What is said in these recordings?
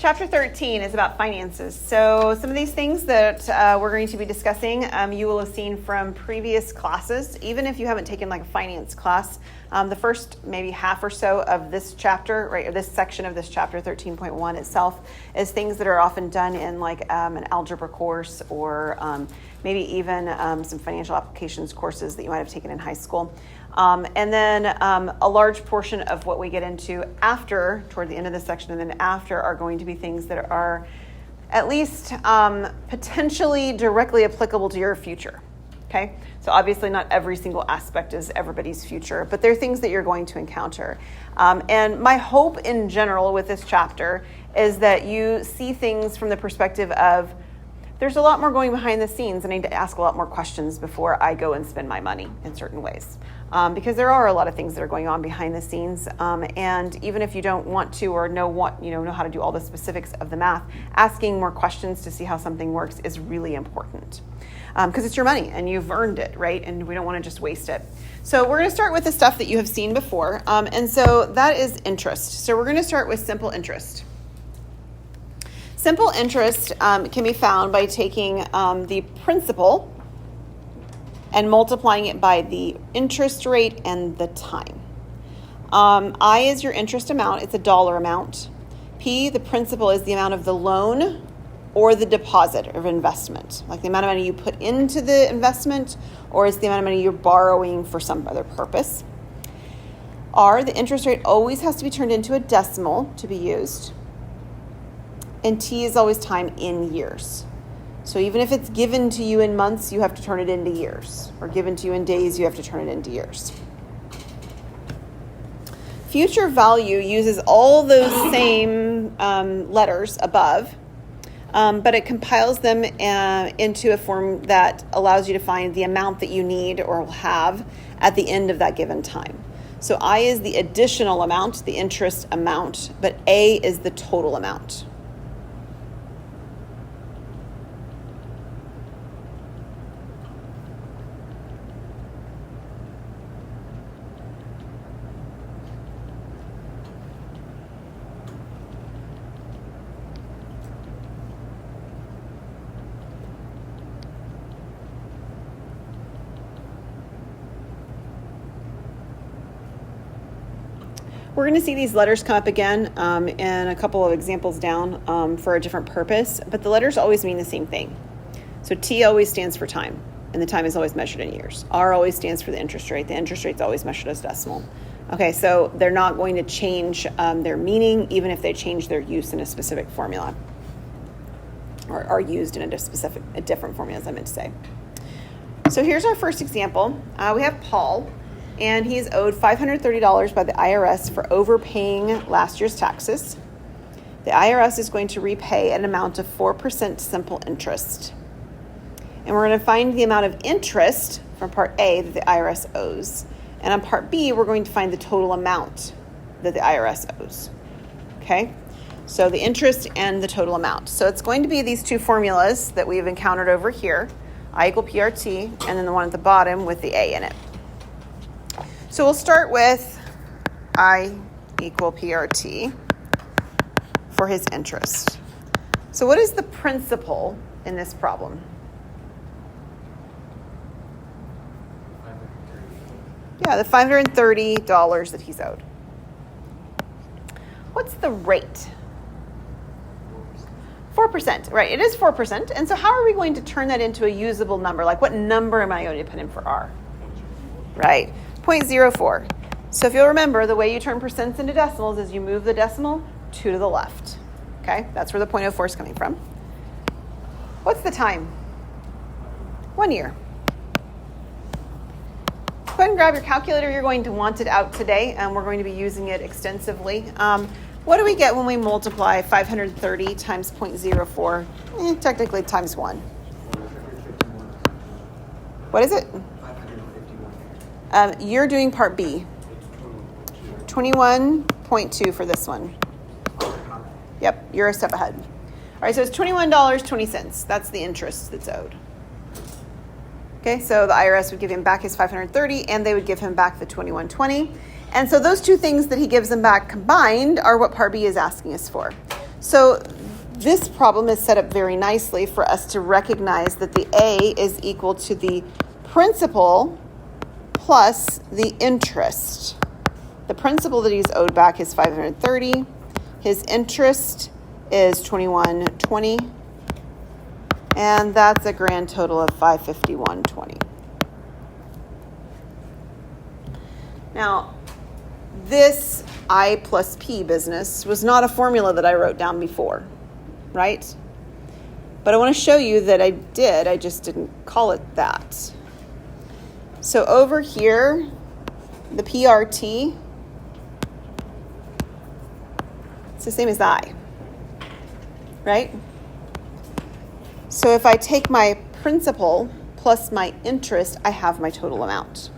Chapter 13 is about finances. So some of these things that we're going to be discussing, you will have seen from previous classes. Even if you haven't taken like a finance class, the first maybe half or so of this chapter, right, or this section of this chapter 13.1 itself, is things that are often done in like an algebra course or maybe even some financial applications courses that you might have taken in high school. And then a large portion of what we get into after, toward the end of this section, and then after, are going to be things that are at least potentially directly applicable to your future. Okay, so obviously not every single aspect is everybody's future, but they're things that you're going to encounter. And my hope in general with this chapter is that you see things from the perspective of there's a lot more going behind the scenes, and I need to ask a lot more questions before I go and spend my money in certain ways. Because there are a lot of things that are going on behind the scenes, and even if you don't want to or know how to do all the specifics of the math, asking more questions to see how something works is really important. Because it's your money and you've earned it, right? And we don't want to just waste it. So we're going to start with the stuff that you have seen before, and so that is interest. So we're going to start with simple interest. Simple interest can be found by taking the principal and multiplying it by the interest rate and the time. I is your interest amount. It's a dollar amount. P, the principal, is the amount of the loan or the deposit of investment, like the amount of money you put into the investment, or it's the amount of money you're borrowing for some other purpose. R, the interest rate always has to be turned into a decimal to be used. And T is always time in years. So even if it's given to you in months, you have to turn it into years. Or given to you in days, you have to turn it into years. Future value uses all those same letters above, but it compiles them into a form that allows you to find the amount that you need or will have at the end of that given time. So I is the additional amount, the interest amount, but A is the total amount. We're going to see these letters come up again in a couple of examples down for a different purpose, but the letters always mean the same thing. So T always stands for time, and the time is always measured in years. R always stands for the interest rate. The interest rate is always measured as decimal. Okay, so they're not going to change their meaning, even if they change their use in a specific formula, or are used in a different formula, as I meant to say. So here's our first example. We have Paul. And he's owed $530 by the IRS for overpaying last year's taxes. The IRS is going to repay an amount of 4% simple interest. And we're going to find the amount of interest from Part A that the IRS owes. And on Part B, we're going to find the total amount that the IRS owes. Okay? So the interest and the total amount. So it's going to be these two formulas that we've encountered over here, I equal PRT, and then the one at the bottom with the A in it. So we'll start with I equal PRT for his interest. So what is the principal in this problem? Yeah, the $530 that he's owed. What's the rate? 4%, right? It is 4%. And so how are we going to turn that into a usable number? Like what number am I going to put in for R? Right. 0.04. So if you'll remember, the way you turn percents into decimals is you move the decimal 2 to the left. Okay, that's where the 0.04 is coming from. What's the time? 1 year. Go ahead and grab your calculator. You're going to want it out today, and we're going to be using it extensively. What do we get when we multiply 530 times 0.04? Technically times 1. What is it? You're doing Part B. 21.2 for this one. Yep, you're a step ahead. All right, so it's $21.20. That's the interest that's owed. Okay, so the IRS would give him back his $530, and they would give him back the $21.20. And so those two things that he gives them back combined are what Part B is asking us for. So this problem is set up very nicely for us to recognize that the A is equal to the principal plus the interest. The principal that he's owed back is $530. His interest is $2120. And that's a grand total of $551.20. Now, this I plus P business was not a formula that I wrote down before, right? But I want to show you that I did. I just didn't call it that. So over here, the PRT, it's the same as I, right? So if I take my principal plus my interest, I have my total amount.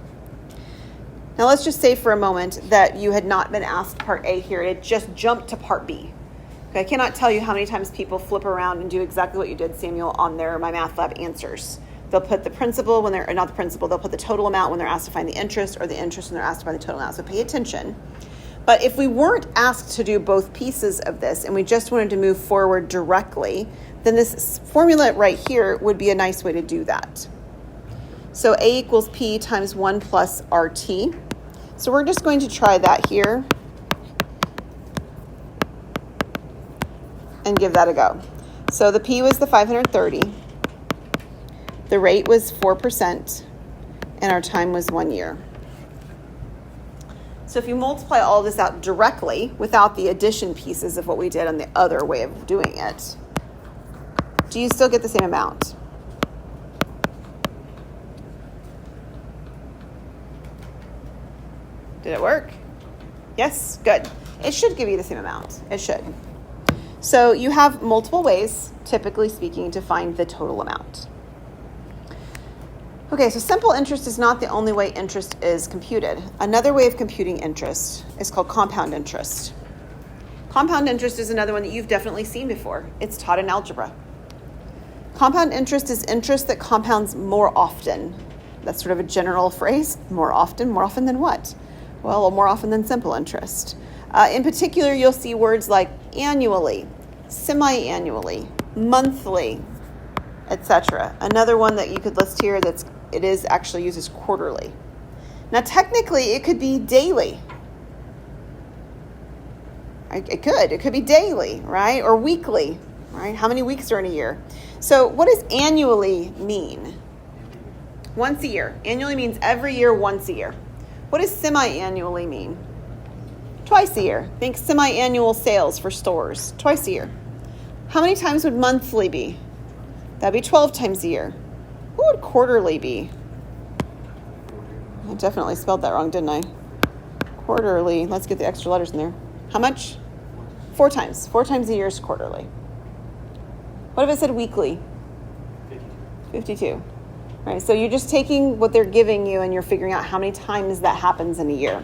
Now let's just say for a moment that you had not been asked part A here. It just jumped to part B. Okay, I cannot tell you how many times people flip around and do exactly what you did, Samuel, on their My Math Lab answers. They'll put the principal when they're, not the principal, they'll put the total amount when they're asked to find the interest, or the interest when they're asked to find the total amount. So pay attention. But if we weren't asked to do both pieces of this and we just wanted to move forward directly, then this formula right here would be a nice way to do that. So A equals P times 1 plus RT. So we're just going to try that here and give that a go. So the P was the 530. The rate was 4%, and our time was 1 year. So if you multiply all this out directly without the addition pieces of what we did on the other way of doing it, do you still get the same amount? Did it work? Yes, good. It should give you the same amount. It should. So you have multiple ways, typically speaking, to find the total amount. Okay, so simple interest is not the only way interest is computed. Another way of computing interest is called compound interest. Compound interest is another one that you've definitely seen before. It's taught in algebra. Compound interest is interest that compounds more often. That's sort of a general phrase. More often than what? Well, more often than simple interest. In particular, you'll see words like annually, semi-annually, monthly, etc. Another one that you could list here it is actually used as quarterly. Now, technically, it could be daily. It could be daily, right? Or weekly, right? How many weeks are in a year? So what does annually mean? Once a year. Annually means every year, once a year. What does semi-annually mean? Twice a year. Think semi-annual sales for stores. Twice a year. How many times would monthly be? That'd be 12 times a year. What would quarterly be? I definitely spelled that wrong, didn't I? Quarterly. Let's get the extra letters in there. How much? 4 times. 4 times a year is quarterly. What if it said weekly? 52. Right, so you're just taking what they're giving you and you're figuring out how many times that happens in a year.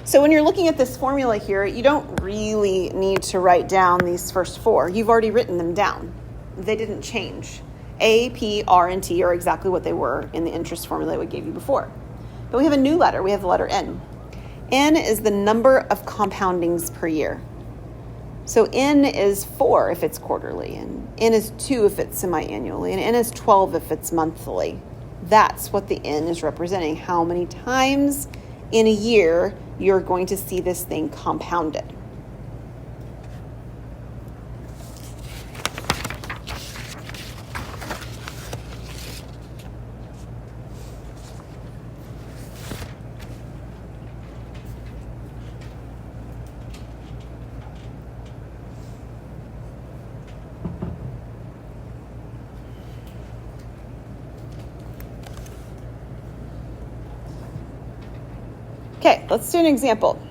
So when you're looking at this formula here, you don't really need to write down these first 4. You've already written them down. They didn't change. A, P, R, and T are exactly what they were in the interest formula we gave you before. But we have a new letter. We have the letter N. N is the number of compoundings per year. So N is 4 if it's quarterly, and N is 2 if it's semi-annually, and N is 12 if it's monthly. That's what the N is representing. How many times in a year you're going to see this thing compounded. Okay, let's do an example.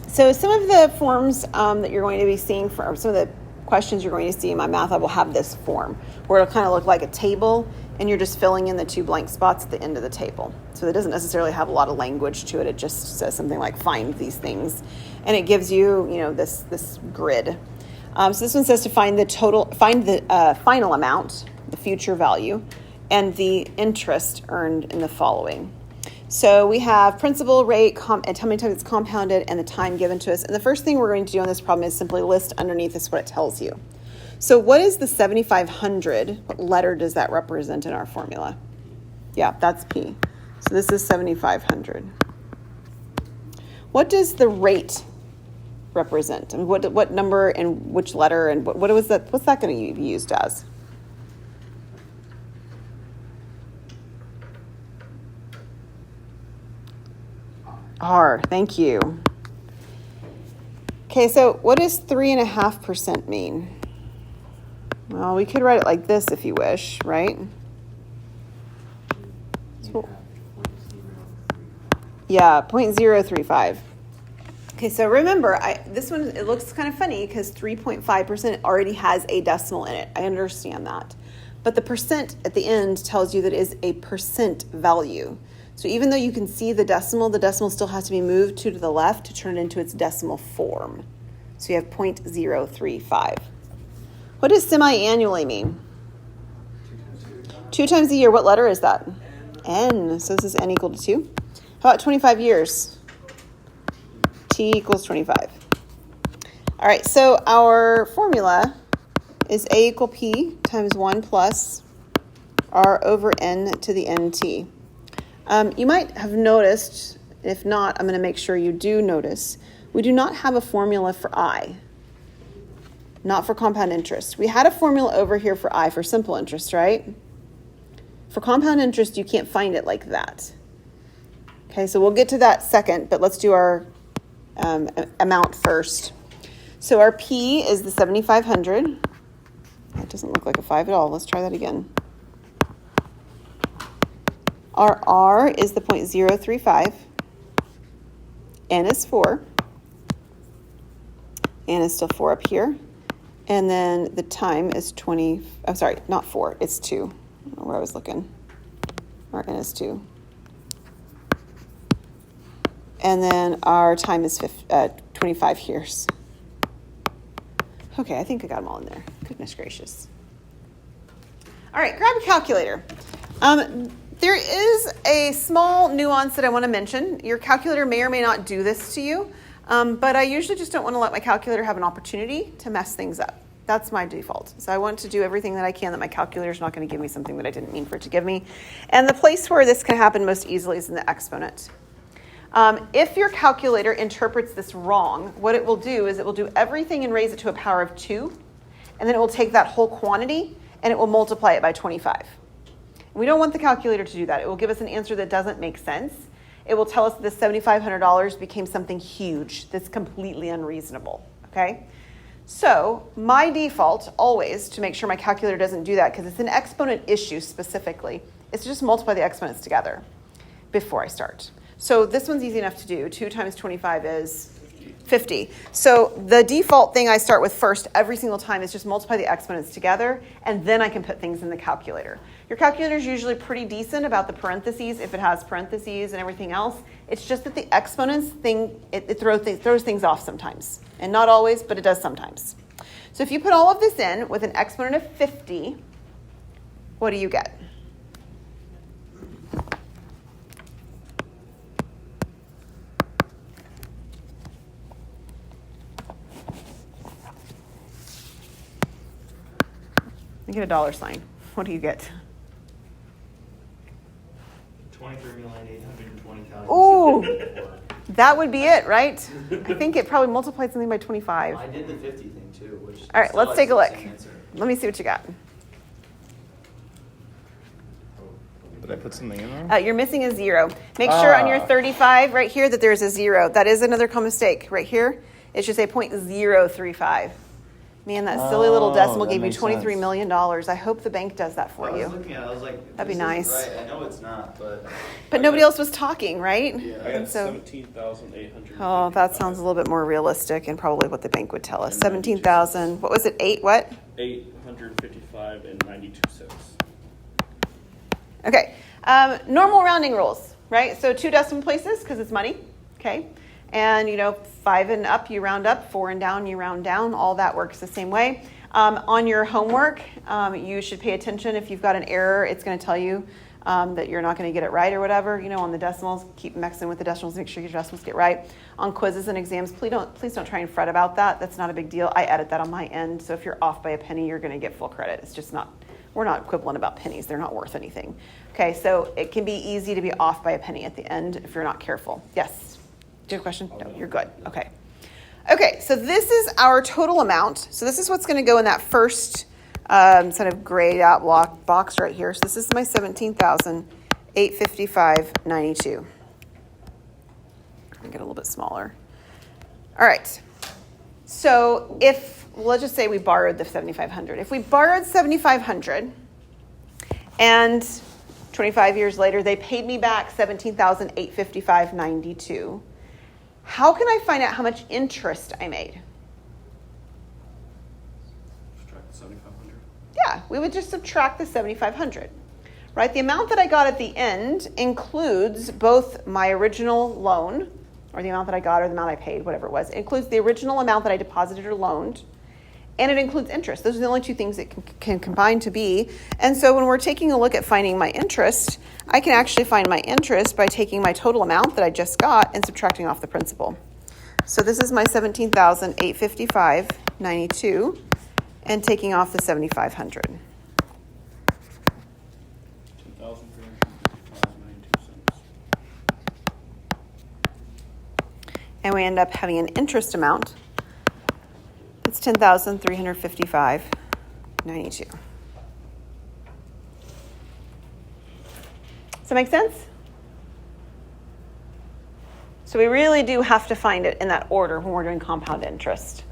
So some of the forms that you're going to be seeing, some of the questions you're going to see in My Math Lab will have this form, where it'll kind of look like a table, and you're just filling in the 2 blank spots at the end of the table. So it doesn't necessarily have a lot of language to it. It just says something like find these things, and it gives you, this grid. So this one says to find the final amount, the future value, and the interest earned in the following. So we have principal, rate, and how many times it's compounded, and the time given to us. And the first thing we're going to do on this problem is simply list underneath this what it tells you. So what is the 7,500? What letter does that represent in our formula? Yeah, that's P. So this is 7,500. What does the rate represent? I mean, what number and which letter and what was that? What's that going to be used as? R. Thank you. Okay, so what does 3.5% mean? Well, we could write it like this if you wish, right? Yeah, 0.035. Okay, so remember, this one, it looks kind of funny because 3.5% already has a decimal in it. I understand that. But the percent at the end tells you that it is a percent value. So even though you can see the decimal still has to be moved to the left to turn it into its decimal form. So you have 0.035. What does semi-annually mean? 2 times a year. What letter is that? N. So this is N equal to 2. How about 25 years? T equals 25. All right, so our formula is A equal P times 1 plus R over N to the NT. You might have noticed, if not, I'm going to make sure you do notice, we do not have a formula for I, not for compound interest. We had a formula over here for I for simple interest, right? For compound interest, you can't find it like that. Okay, so we'll get to that second, but let's do our amount first. So our P is the 7,500. That doesn't look like a 5 at all. Let's try that again. Our R is the 0.035. N is 4. N is still 4 up here. And then the time is 20. I'm sorry, not 4. It's 2. I don't know where I was looking. Our N is 2. And then our time is 25 years. Okay, I think I got them all in there. Goodness gracious. All right, grab a calculator. There is a small nuance that I want to mention. Your calculator may or may not do this to you, but I usually just don't want to let my calculator have an opportunity to mess things up. That's my default. So I want to do everything that I can that my calculator is not going to give me something that I didn't mean for it to give me. And the place where this can happen most easily is in the exponent. If your calculator interprets this wrong, what it will do is it will do everything and raise it to a power of 2, and then it will take that whole quantity and it will multiply it by 25. We don't want the calculator to do that. It will give us an answer that doesn't make sense. It will tell us that this $7,500 became something huge that's completely unreasonable, okay? So my default always, to make sure my calculator doesn't do that, because it's an exponent issue specifically, is to just multiply the exponents together before I start. So this one's easy enough to do. 2 times 25 is 50. So the default thing I start with first every single time is just multiply the exponents together, and then I can put things in the calculator. Your calculator is usually pretty decent about the parentheses, if it has parentheses and everything else. It's just that the exponents thing, it throws things off sometimes. And not always, but it does sometimes. So if you put all of this in with an exponent of 50, what do you get? You get a dollar sign. What do you get? 23,820,000. Ooh, that would be it, right? I think it probably multiplied something by 25. I did the 50 thing too, which All right, still let's has take a the look. same answer. Let me see what you got. Did I put something in there? You're missing a 0. Make sure on your 35 right here that there's a 0. That is another common mistake. Right here, it should say 0.035. Man, that silly little decimal that gave you makes $23 sense. million. I hope the bank does that for I was you. looking at it, I was like, That'd be this nice. isn't right. I know it's not, but. But nobody else was talking, right? Yeah. I And got so, 17,800. oh, that sounds a little bit more realistic and probably what the bank would tell us. And 92 17,000. What was it? 8 what? 855 and 92 cents. Okay. Normal rounding rules, right? So 2 decimal places because it's money, okay? And, 5 and up, you round up. 4 and down, you round down. All that works the same way. On your homework, you should pay attention. If you've got an error, it's going to tell you that you're not going to get it right or whatever, on the decimals, keep messing with the decimals, make sure your decimals get right. On quizzes and exams, please don't try and fret about that. That's not a big deal. I edit that on my end. So if you're off by a penny, you're going to get full credit. It's just not, we're not equivalent about pennies. They're not worth anything. Okay, so it can be easy to be off by a penny at the end if you're not careful. Yes? Do you have a question? No, you're good. Okay. Okay, so this is our total amount. So this is what's going to go in that first sort of grayed out box right here. So this is my $17,855.92. I'll get a little bit smaller. All right. So let's just say we borrowed the $7,500. If we borrowed $7,500 and 25 years later they paid me back $17,855.92, how can I find out how much interest I made? Subtract the 7,500. Yeah, we would just subtract the 7,500, right? The amount that I got at the end includes both my original loan, or the amount that I got, or the amount I paid, whatever it was. It includes the original amount that I deposited or loaned, and it includes interest. Those are the only two things it can combine to be. And so when we're taking a look at finding my interest, I can actually find my interest by taking my total amount that I just got and subtracting off the principal. So this is my $17,855.92 and taking off the $7,500. $10,355.92. And we end up having an interest amount. It's $10,355.92. Does that make sense? So we really do have to find it in that order when we're doing compound interest.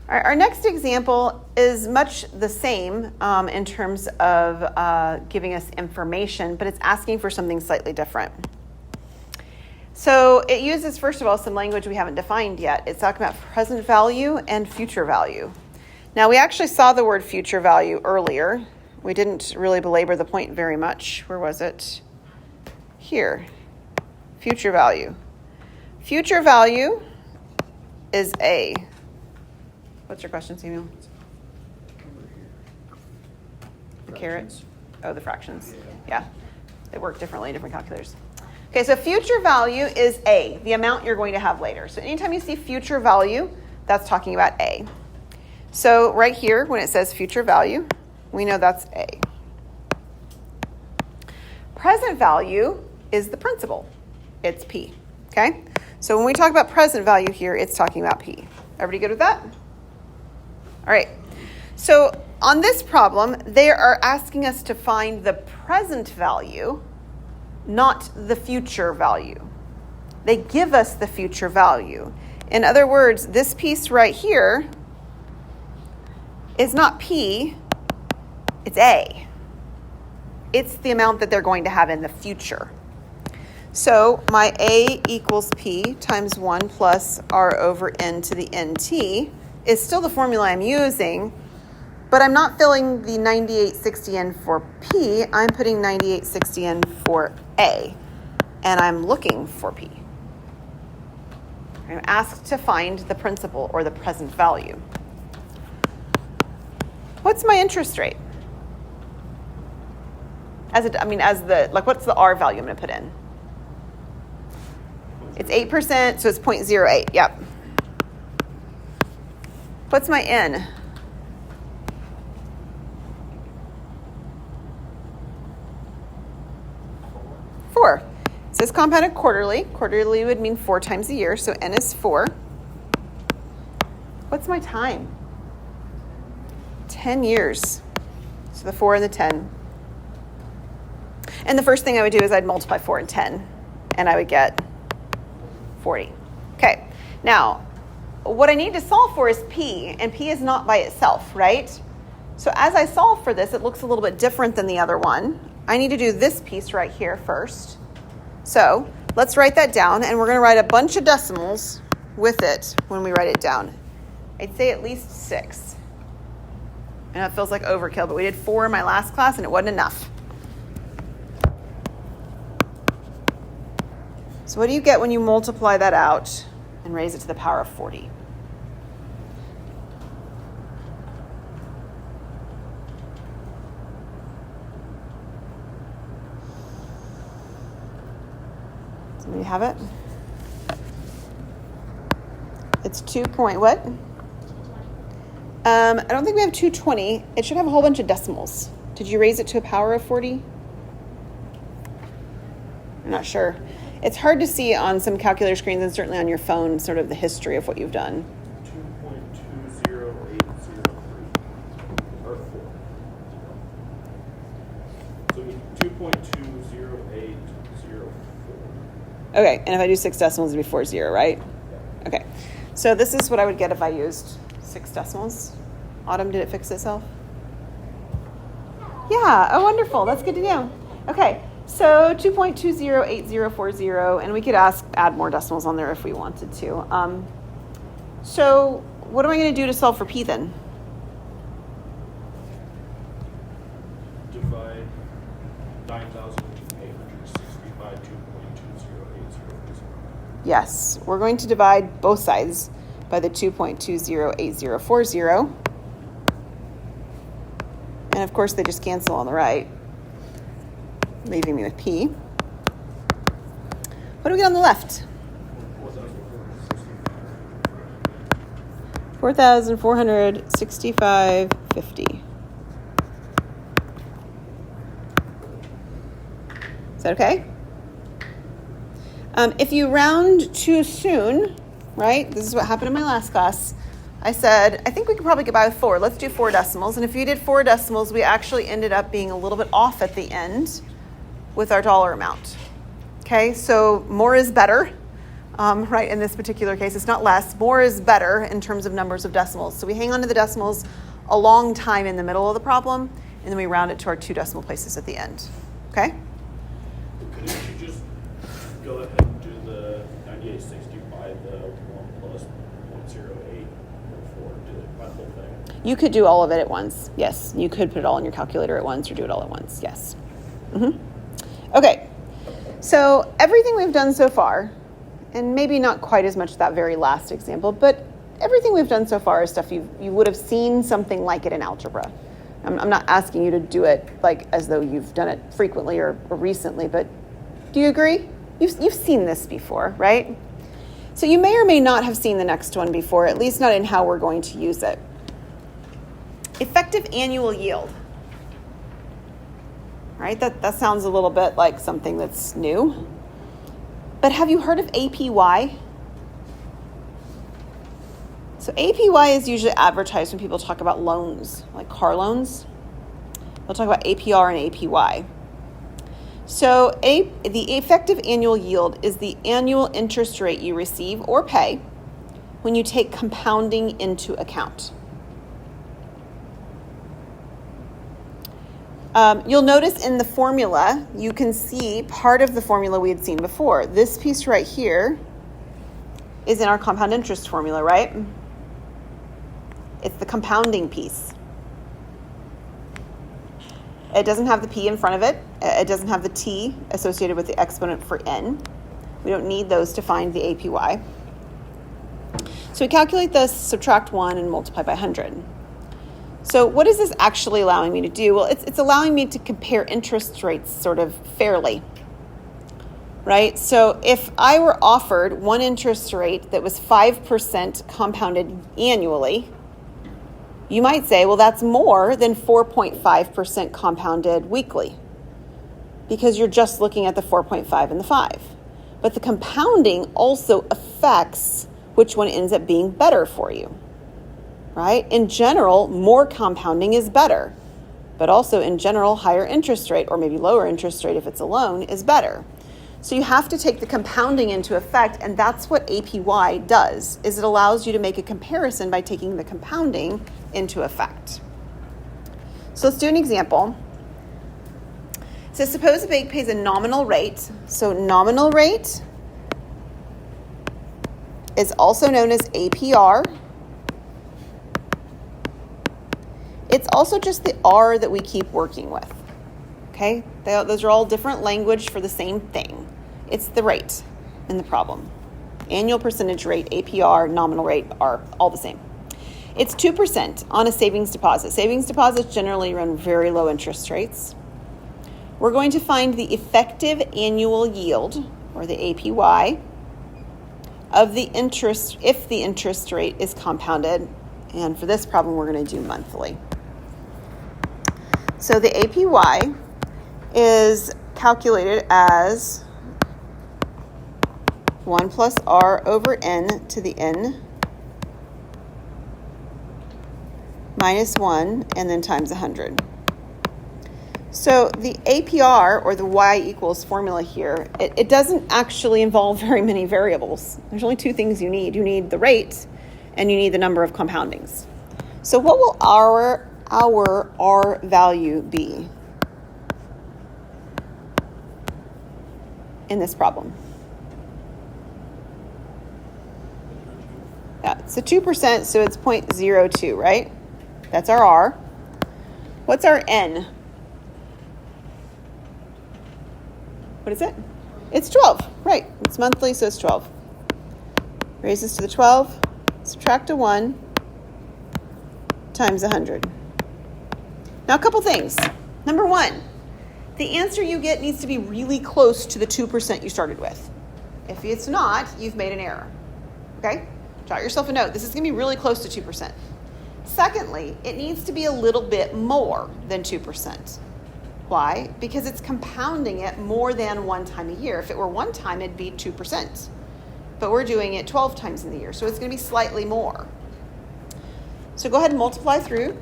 All right, our next example is much the same in terms of giving us information, but it's asking for something slightly different. So it uses, first of all, some language we haven't defined yet. It's talking about present value and future value. Now, we actually saw the word future value earlier. We didn't really belabor the point very much. Where was it? Here. Future value. Future value is A. What's your question, Samuel? The carrots? Oh, the fractions. Yeah. They work differently in different calculators. Okay, so future value is A, the amount you're going to have later. So anytime you see future value, that's talking about A. So right here, when it says future value, we know that's A. Present value is the principal. It's P, okay? So when we talk about present value here, it's talking about P. Everybody good with that? All right. So on this problem, they are asking us to find the present value, not the future value. They give us the future value. In other words, this piece right here is not P, it's A. It's the amount that they're going to have in the future. So my A equals P times 1 plus R over N to the NT is still the formula I'm using, but I'm not filling the 9860N for P. I'm putting 9860N for A, and I'm looking for P. I'm asked to find the principal or the present value. What's my interest rate? What's the R value I'm going to put in? It's 8%, so it's 0.08. Yep. What's my N? Four. It says compounded quarterly. Quarterly would mean 4 times a year, so N is 4. What's my time? 10 years. So the 4 and the 10. And the first thing I would do is I'd multiply 4 and 10, and I would get 40. Okay, now, what I need to solve for is P, and P is not by itself, right? So as I solve for this, it looks a little bit different than the other one. I need to do this piece right here first. So let's write that down, and we're going to write a bunch of decimals with it when we write it down. I'd say at least 6. I know it feels like overkill, but we did 4 in my last class, and it wasn't enough. So what do you get when you multiply that out and raise it to the power of 40? Somebody have it? It's 2 point what? I don't think we have 220. It should have a whole bunch of decimals. Did you raise it to a power of 40? I'm not sure. It's hard to see on some calculator screens and certainly on your phone sort of the history of what you've done. 2.20803 or 4. So 2.20804. Okay, and if I do 6 decimals, it'd be 40, right? Okay, so this is what I would get if I used 6 decimals. Autumn, did it fix itself? Yeah, oh, wonderful. That's good to know. Okay, so 2.208040, and we could add more decimals on there if we wanted to. So what am I going to do to solve for p then? Divide 9,860 by 2.20804. Yes, we're going to divide both sides by the 2.208040. And of course, they just cancel on the right, leaving me with p. What do we get on the left? 4,465.50. Is that okay? If you round too soon, right? This is what happened in my last class. I said, I think we could probably get by with 4. Let's do 4 decimals. And if you did 4 decimals, we actually ended up being a little bit off at the end with our dollar amount. Okay, so more is better, right? In this particular case, it's not less. More is better in terms of numbers of decimals. So we hang on to the decimals a long time in the middle of the problem, and then we round it to our 2 decimal places at the end. Okay? Couldn't you just go ahead and do the 9860 by the 1 plus 0.0804, do it by the whole thing? You could do all of it at once. Yes, you could put it all in your calculator at once or do it all at once. Yes. Okay, so everything we've done so far, and maybe not quite as much that very last example, but everything we've done so far is stuff you would have seen something like it in algebra. I'm not asking you to do it like as though you've done it frequently or recently, but do you agree? You've seen this before, right? So you may or may not have seen the next one before, at least not in how we're going to use it. Effective annual yield. Right? That sounds a little bit like something that's new. But have you heard of APY? So APY is usually advertised when people talk about loans, like car loans. They'll talk about APR and APY. So the effective annual yield is the annual interest rate you receive or pay when you take compounding into account. You'll notice in the formula, you can see part of the formula we had seen before. This piece right here is in our compound interest formula, right? It's the compounding piece. It doesn't have the p in front of it. It doesn't have the t associated with the exponent for n. We don't need those to find the APY. So we calculate this, subtract 1, and multiply by 100. So what is this actually allowing me to do? Well, it's allowing me to compare interest rates sort of fairly, right? So if I were offered one interest rate that was 5% compounded annually, you might say, well, that's more than 4.5% compounded weekly because you're just looking at the 4.5 and the 5. But the compounding also affects which one ends up being better for you. Right? In general, more compounding is better, but also in general, higher interest rate or maybe lower interest rate if it's a loan is better. So you have to take the compounding into effect, and that's what APY does, is it allows you to make a comparison by taking the compounding into effect. So let's do an example. So suppose a bank pays a nominal rate. So nominal rate is also known as APR. It's also just the R that we keep working with, okay? Those are all different language for the same thing. It's the rate in the problem. Annual percentage rate, APR, nominal rate are all the same. It's 2% on a savings deposit. Savings deposits generally run very low interest rates. We're going to find the effective annual yield or the APY, of the interest, if the interest rate is compounded. And for this problem, we're going to do monthly. So the APY is calculated as 1 plus R over N to the N minus 1, and then times 100. So the APR, or the Y equals formula here, it doesn't actually involve very many variables. There's only two things you need. You need the rate, and you need the number of compoundings. So what will our R value be in this problem? Yeah, it's a 2%, so it's 0.02, right? That's our R. What's our N? What is it? It's 12, right? It's monthly, so it's 12. Raise this to the 12, subtract a 1, times 100. Now, a couple things. Number one, the answer you get needs to be really close to the 2% you started with. If it's not, you've made an error. Okay? Jot yourself a note. This is going to be really close to 2%. Secondly, it needs to be a little bit more than 2%. Why? Because it's compounding it more than one time a year. If it were one time, it'd be 2%. But we're doing it 12 times in the year, so it's going to be slightly more. So go ahead and multiply through.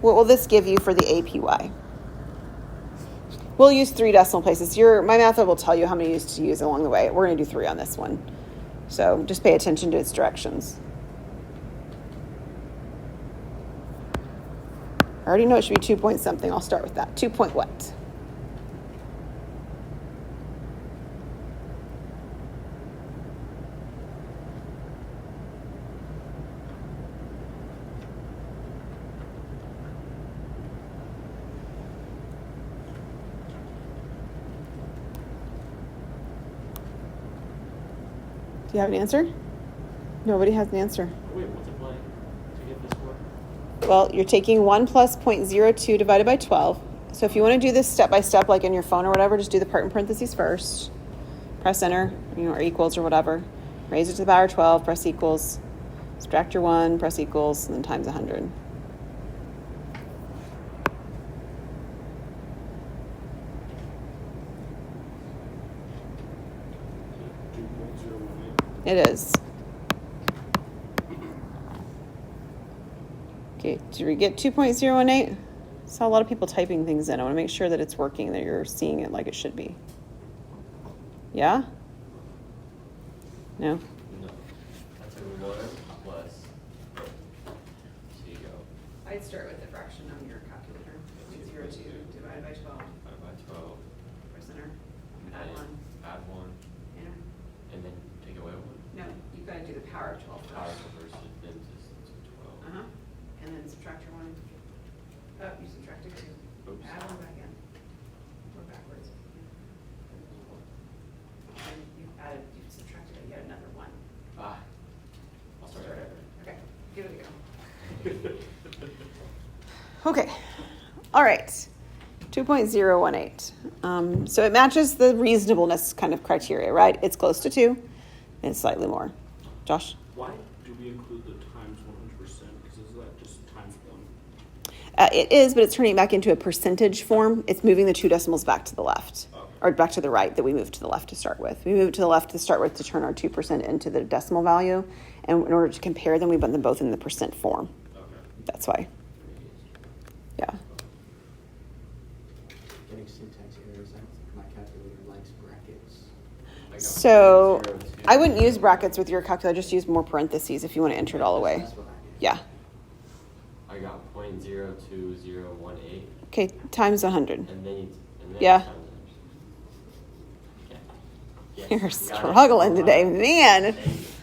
What will this give you for the APY? We'll use 3 decimal places. My math will tell you how many to use along the way. We're going to do 3 on this one. So just pay attention to its directions. I already know it should be 2 point something. I'll start with that. 2 point what? Do you have an answer? Nobody has an answer. Wait, multiply to get this one? Well, you're taking 1 plus 0.02 divided by 12. So if you want to do this step by step, like in your phone or whatever, just do the part in parentheses first. Press enter, or equals or whatever. Raise it to the power of 12, press equals. Subtract your 1, press equals, and then times 100. It is. Okay, did we get 2.018? Saw a lot of people typing things in. I want to make sure that it's working, that you're seeing it like it should be. Yeah? No? No. That's a 1 plus. So you go. I'd start with the fraction on your calculator. 0.02 divided by 12. 5 by 12. Press enter. Add and 1. Add 1. Enter. And then take away 1. No, you've got to do the power of 12 Power first. versus then to 12. Uh-huh. And then subtract your 1. Oh, you subtracted 2. Oops. Add 1 back in. Or backwards. And you subtracted it, you got another 1. Ah. I'll start over. Okay, give it a go. Okay, all right. 2.018. So it matches the reasonableness kind of criteria, right? It's close to 2, and it's slightly more. Josh? Why do we include the times 100%? Because is that just times 1? It is, but it's turning it back into a percentage form. It's moving the 2 decimals back to the left, or back to the right that we moved to the left to start with. We moved to the left to start with to turn our 2% into the decimal value. And in order to compare them, we put them both in the percent form. Okay. That's why. Yeah. Getting syntax errors, my calculator likes brackets. I got So 0.02. I wouldn't use brackets with your calculator. Just use more parentheses if you want to enter it all the way. That's what I did. Yeah. I got 0.02018. Okay, times 100. And then Yeah. times it. Yeah. You're Got it. struggling today, man.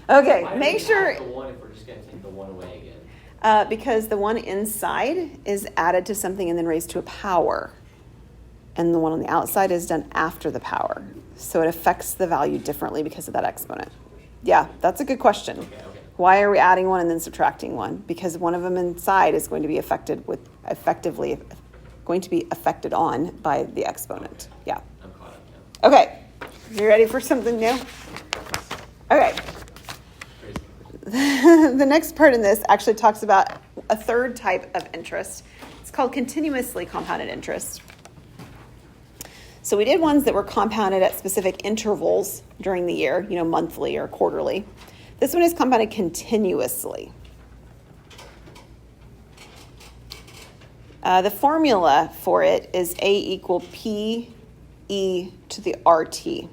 Okay, Why do make we sure, add the 1 if we're just going to take the 1 away again? because the one inside is added to something and then raised to a power. And the one on the outside is done after the power. So it affects the value differently because of that exponent. Yeah, that's a good question. Okay. Why are we adding 1 and then subtracting 1? Because one of them inside is going to be effectively going to be affected on by the exponent. Yeah. I'm caught up now. Okay. You ready for something new? Okay. Crazy. The next part in this actually talks about a third type of interest. It's called continuously compounded interest. So we did ones that were compounded at specific intervals during the year, monthly or quarterly. This one is compounded continuously. The formula for it is A equal P E to the RT.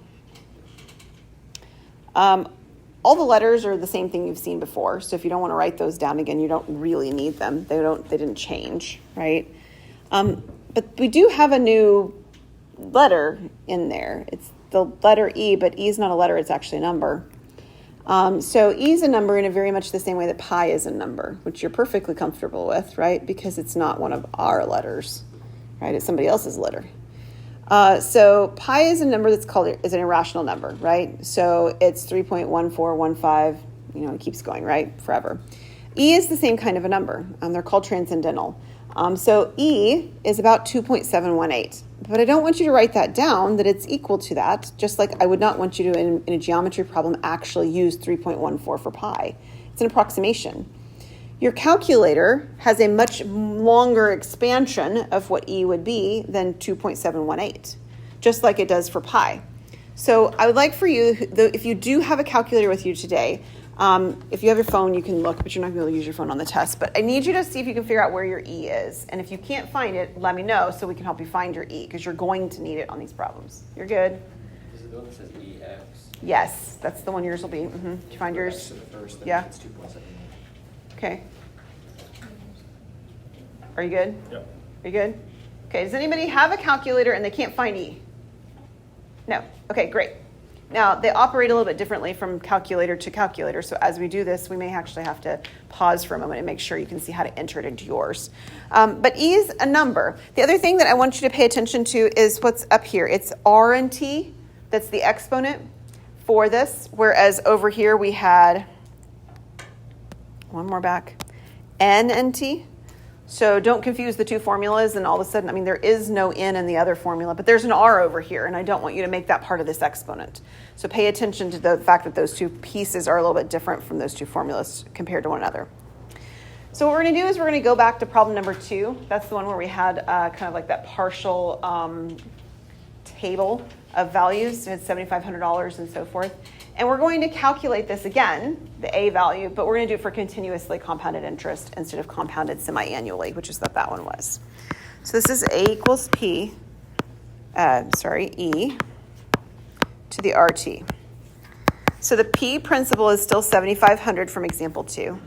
All the letters are the same thing you've seen before. So if you don't want to write those down again, you don't really need them. They didn't change, right? But we do have a new letter in there. It's the letter E, but E is not a letter, it's actually a number. So E is a number in very much the same way that pi is a number, which you're perfectly comfortable with, right? Because it's not one of our letters, right? It's somebody else's letter. So pi is a number is an irrational number, right? So it's 3.1415, it keeps going, right? Forever. E is the same kind of a number. They're called transcendental. So E is about 2.718. But I don't want you to write that down, that it's equal to that, just like I would not want you to, in a geometry problem, actually use 3.14 for pi. It's an approximation. Your calculator has a much longer expansion of what E would be than 2.718, just like it does for pi. So I would like for you, if you do have a calculator with you today, if you have your phone, you can look, but you're not going to be able to use your phone on the test. But I need you to see if you can figure out where your E is. And if you can't find it, let me know so we can help you find your E, because you're going to need it on these problems. You're good? Is it the one that says EX? Yes, that's the one yours will be. Mm-hmm. Did you find yours? To the first, then Yeah. it's 2.7. Okay. Are you good? Yep. Are you good? Okay, does anybody have a calculator and they can't find E? No. Okay, great. Now, they operate a little bit differently from calculator to calculator, so as we do this, we may actually have to pause for a moment and make sure you can see how to enter it into yours. But E is a number. The other thing that I want you to pay attention to is what's up here. It's R and T, that's the exponent for this, whereas over here we had, one more back, N and T. So don't confuse the two formulas and all of a sudden, there is no N in the other formula, but there's an R over here, and I don't want you to make that part of this exponent. So pay attention to the fact that those two pieces are a little bit different from those two formulas compared to one another. So what we're going to do is we're going to go back to problem number 2. That's the one where we had kind of like that partial table of values. It had $7,500 and so forth. And we're going to calculate this again, the A value, but we're going to do it for continuously compounded interest instead of compounded semi-annually, which is what that one was. So this is A equals E to the RT. So the P principal is still 7,500 from example 2.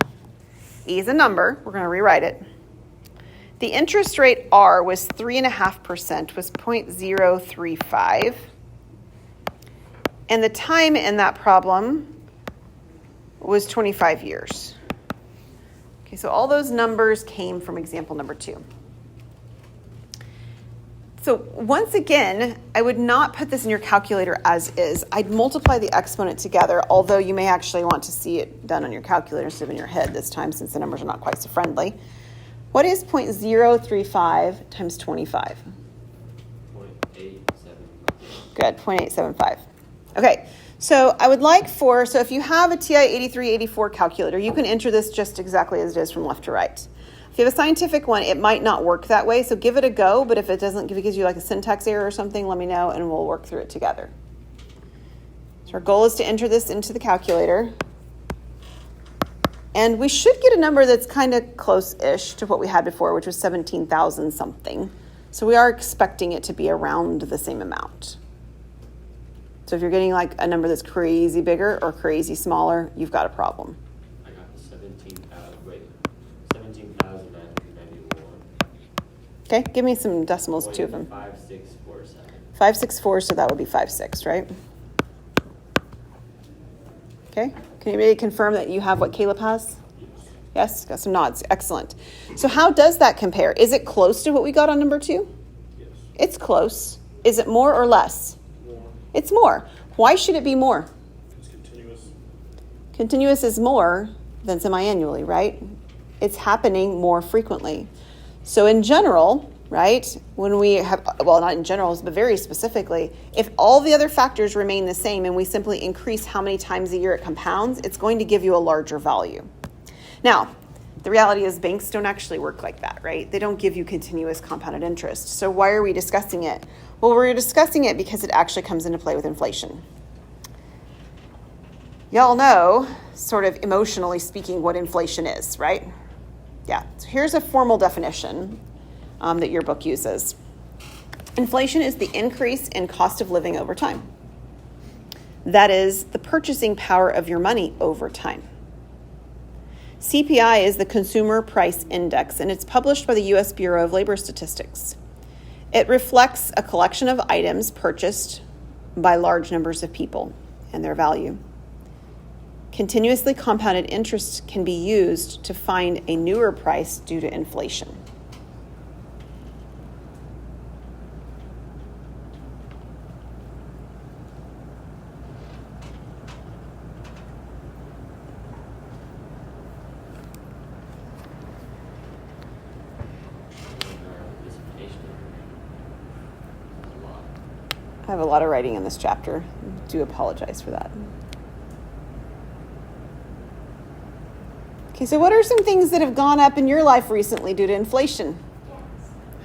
E is a number. We're going to rewrite it. The interest rate R was 3.5%, was 0.035. And the time in that problem was 25 years. Okay, so all those numbers came from example number 2. So once again, I would not put this in your calculator as is. I'd multiply the exponent together, although you may actually want to see it done on your calculator instead of in your head this time, since the numbers are not quite so friendly. What is 0.035 times 25? 0.875. Good, 0.875. Okay, so I would like so if you have a TI 8384 calculator, you can enter this just exactly as it is from left to right. If you have a scientific one, it might not work that way, so give it a go, but if it doesn't, if it gives you like a syntax error or something, let me know and we'll work through it together. So our goal is to enter this into the calculator. And we should get a number that's kind of close-ish to what we had before, which was 17,000 something. So we are expecting it to be around the same amount. So if you're getting like a number that's crazy bigger or crazy smaller, you've got a problem. I got 17,991. Okay, give me some decimals, 2 of them. 5647. 564, so that would be 56, right? Okay, can anybody confirm that you have what Caleb has? Yes, got some nods, excellent. So how does that compare? Is it close to what we got on number 2? Yes. It's close. Is it more or less? More. It's more. Why should it be more? It's continuous. Continuous is more than semi-annually, right? It's happening more frequently. So in general, right? When we have, well, not in general, but very specifically, if all the other factors remain the same and we simply increase how many times a year it compounds, it's going to give you a larger value. Now, the reality is banks don't actually work like that, right? They don't give you continuous compounded interest. So why are we discussing it? Well, we're discussing it because it actually comes into play with inflation. Y'all know, sort of emotionally speaking, what inflation is, right? Yeah, so here's a formal definition that your book uses. Inflation is the increase in cost of living over time. That is the purchasing power of your money over time. CPI is the Consumer Price Index, and it's published by the U.S. Bureau of Labor Statistics. It reflects a collection of items purchased by large numbers of people and their value. Continuously compounded interest can be used to find a newer price due to inflation. I have a lot of writing in this chapter. I do apologize for that. Okay, so what are some things that have gone up in your life recently due to inflation?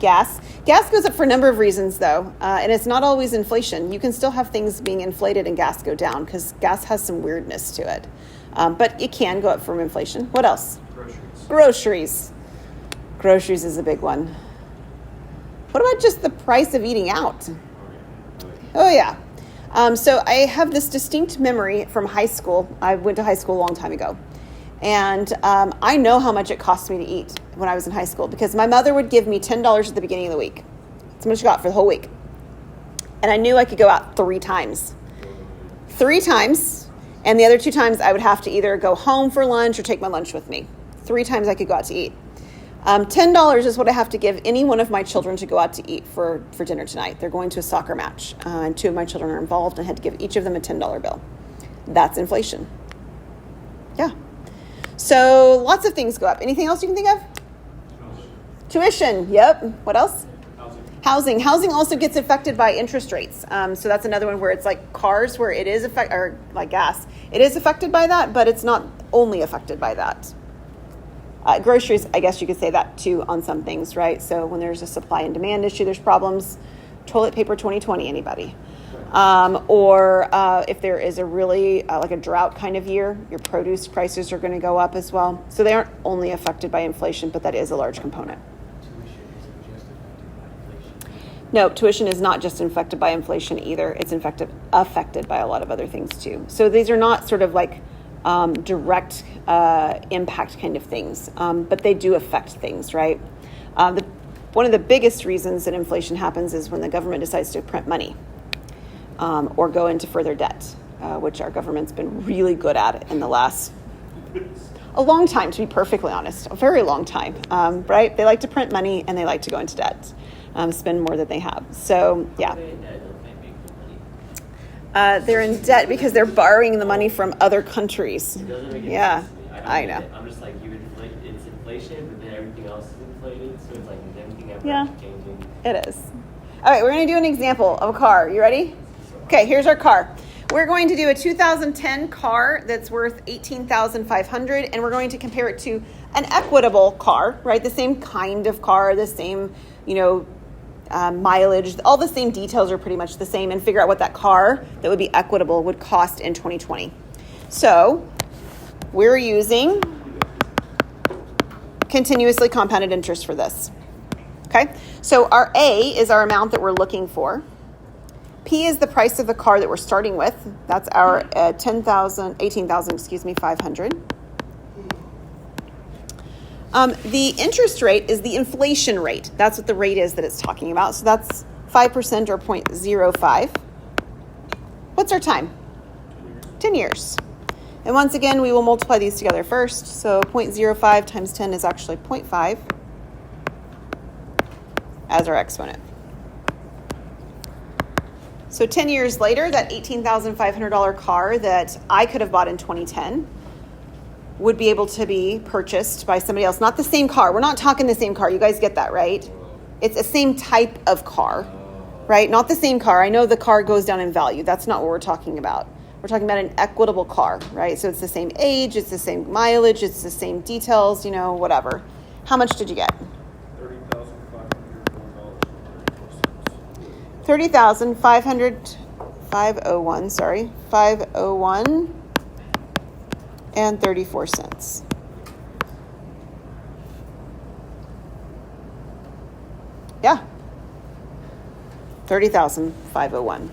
Gas. Gas goes up for a number of reasons, though, and it's not always inflation. You can still have things being inflated and gas go down because gas has some weirdness to it. But it can go up from inflation. What else? Groceries. Groceries is a big one. What about just the price of eating out? Oh, yeah. So I have this distinct memory from high school. I went to high school a long time ago. And I know how much it cost me to eat when I was in high school because my mother would give me $10 at the beginning of the week. That's how much I got for the whole week. And I knew I could go out 3 times. 3 times. And the other 2 times I would have to either go home for lunch or take my lunch with me. 3 times I could go out to eat. $10 is what I have to give any one of my children to go out to eat for dinner tonight. They're going to a soccer match, and 2 of my children are involved, and I had to give each of them a $10 bill. That's inflation. Yeah. So lots of things go up. Anything else you can think of? Tuition. Yep. What else? Housing. Housing also gets affected by interest rates. So that's another one where it's like cars, where it is or like gas. It is affected by that, but it's not only affected by that. Groceries, I guess you could say that too on some things, right? So when there's a supply and demand issue, there's problems. Toilet paper 2020, anybody? Or if there is a really like a drought kind of year, your produce prices are going to go up as well. So they aren't only affected by inflation, but that is a large component. No, tuition is not just affected by inflation either. It's affected by a lot of other things too. So these are not sort of like direct impact kind of things, but they do affect things, right? One of the biggest reasons that inflation happens is when the government decides to print money or go into further debt, which our government's been really good at in the last a long time, to be perfectly honest, a very long time, right? They like to print money and they like to go into debt, spend more than they have. So, yeah. They're in debt because they're borrowing the money from other countries. It doesn't make any Yeah, sense to me. I know. I'm just like, it's inflation, but then everything else is inflated, so it's like everything ever Yeah. changing. It is. All right, we're going to do an example of a car. You ready? Okay, here's our car. We're going to do a 2010 car that's worth $18,500, and we're going to compare it to an equitable car, right? The same kind of car, the same, mileage, all the same details are pretty much the same, and figure out what that car that would be equitable would cost in 2020. So we're using continuously compounded interest for this. Okay, so our A is our amount that we're looking for. P is the price of the car that we're starting with. That's our $18,500. The interest rate is the inflation rate. That's what the rate is that it's talking about. So that's 5% or 0.05. What's our time? 10 years. And once again, we will multiply these together first. So 0.05 times 10 is actually 0.5 as our exponent. So 10 years later, that $18,500 car that I could have bought in 2010 would be able to be purchased by somebody else. Not the same car. We're not talking the same car. You guys get that, right? It's the same type of car, right? Not the same car. I know the car goes down in value. That's not what we're talking about. We're talking about an equitable car, right? So it's the same age, it's the same mileage, it's the same details, you know, whatever. How much did you get? $30,501, sorry, 501 and 34 cents. Yeah. 30,501.